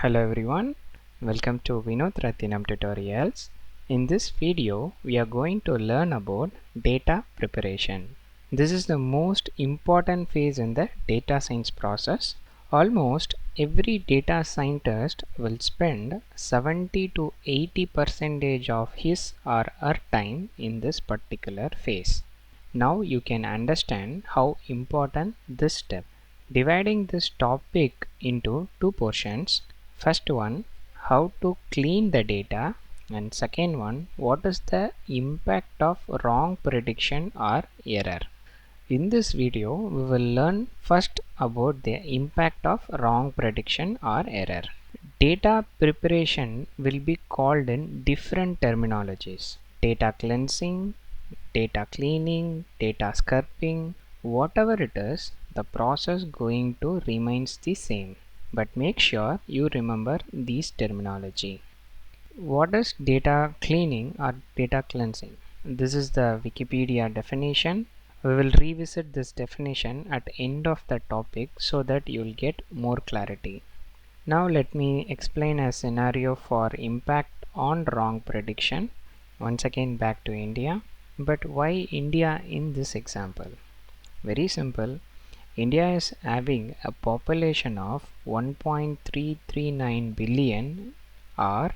Hello everyone, welcome to Vinoth Rathinam tutorials. In this video, we are going to learn about data preparation. This is the most important phase in the data science process. Almost every data scientist will spend 70 to 80% of his or her time in this particular phase. Now you can understand how important this step. Dividing this topic into two portions. First one, how to clean the data, and second one, what is the impact of wrong prediction or error. In this video, we will learn first about the impact of wrong prediction or error. Data preparation will be called in different terminologies. Data cleansing, data cleaning, data scraping, whatever it is, the process going to remains the same. But make sure you remember these terminology. What is data cleaning or data cleansing? This is the Wikipedia definition. We will revisit this definition at the end of the topic so that you will get more clarity. Now let me explain a scenario for impact on wrong prediction. Once again back to India. But why India in this example? Very simple. India is having a population of 1.339 billion, or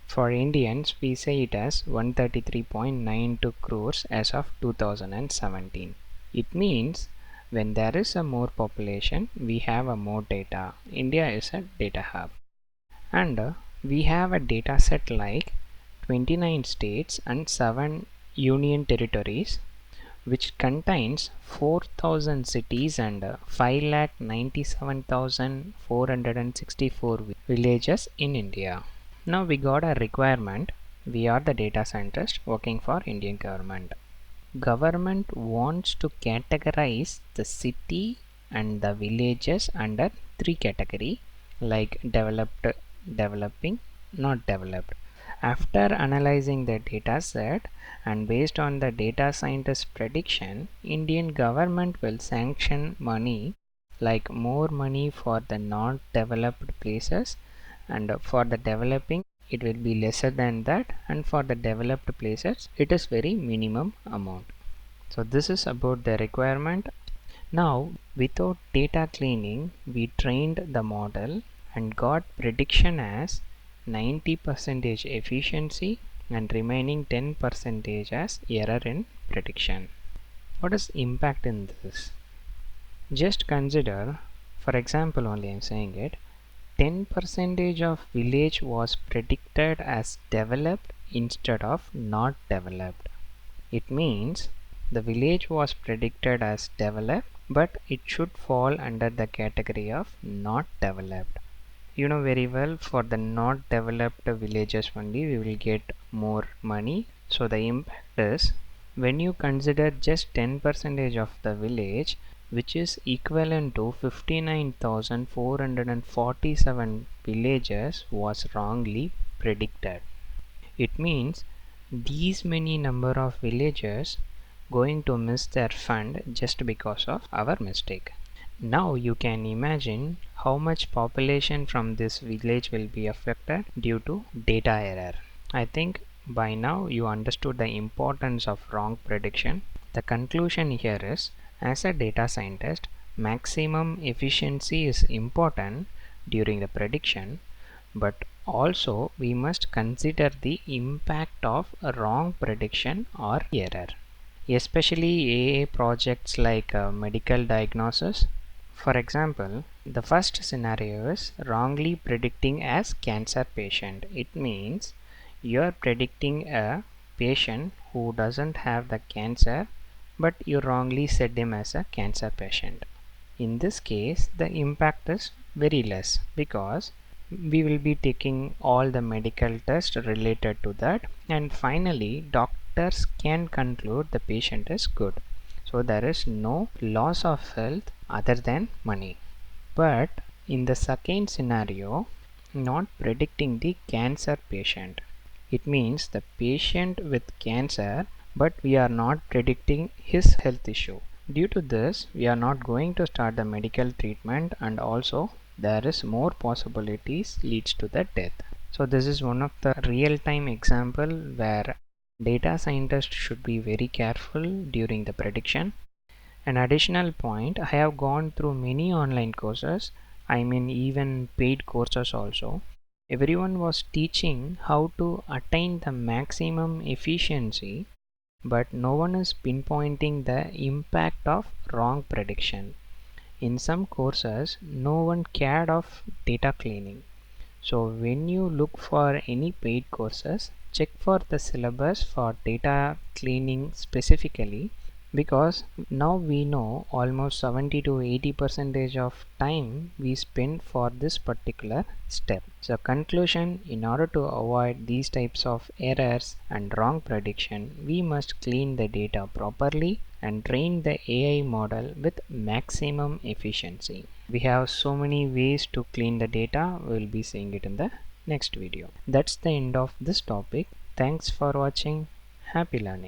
for Indians we say it as 133.92 crores as of 2017. It means when there is a more population, we have a more data. India is a data hub. And we have a data set like 29 states and 7 union territories, which contains 4,000 cities and 5,97,464 villages in India. Now we got a requirement. We are the data scientist working for Indian government. Government wants to categorize the city and the villages under three categories like developed, developing, not developed. After analyzing the data set and based on the data scientist prediction, Indian government will sanction money like more money for the not developed places, and for the developing it will be lesser than that, and for the developed places it is very minimum amount. So this is about the requirement. Now without data cleaning, we trained the model and got prediction as 90% efficiency and remaining 10% as error in prediction. What is impact in this? Just consider, for example only I am saying it, 10% of village was predicted as developed instead of not developed. It means the village was predicted as developed, but it should fall under the category of not developed. You know very well, for the not developed villages only we will get more money. So the impact is, when you consider just 10% of the village, which is equivalent to 59,447 villages was wrongly predicted. It means these many number of villagers going to miss their fund just because of our mistake. Now you can imagine how much population from this village will be affected due to data error. I think by now you understood the importance of wrong prediction. The conclusion here is, as a data scientist, maximum efficiency is important during the prediction, but also we must consider the impact of a wrong prediction or error, especially AA projects like medical diagnosis. For example, the first scenario is wrongly predicting as cancer patient. It means you are predicting a patient who doesn't have the cancer, but you wrongly said him as a cancer patient. In this case, the impact is very less because we will be taking all the medical tests related to that, and finally doctors can conclude the patient is good. So there is no loss of health other than money. But in the second scenario, not predicting the cancer patient, it means the patient with cancer, but we are not predicting his health issue. Due to this, we are not going to start the medical treatment, and also there is more possibilities leads to the death. So this is one of the real-time example where data scientists should be very careful during the prediction. An additional point, I have gone through many online courses, I mean even paid courses also. Everyone was teaching how to attain the maximum efficiency, but no one is pinpointing the impact of wrong prediction. In some courses, no one cared of data cleaning. So when you look for any paid courses, check for the syllabus for data cleaning specifically, because now we know almost 70 to 80 percentage of time we spend for this particular step. So conclusion, in order to avoid these types of errors and wrong prediction, we must clean the data properly and train the AI model with maximum efficiency. We have so many ways to clean the data. We'll be seeing it in the next video. That's the end of this topic. Thanks for watching. Happy learning.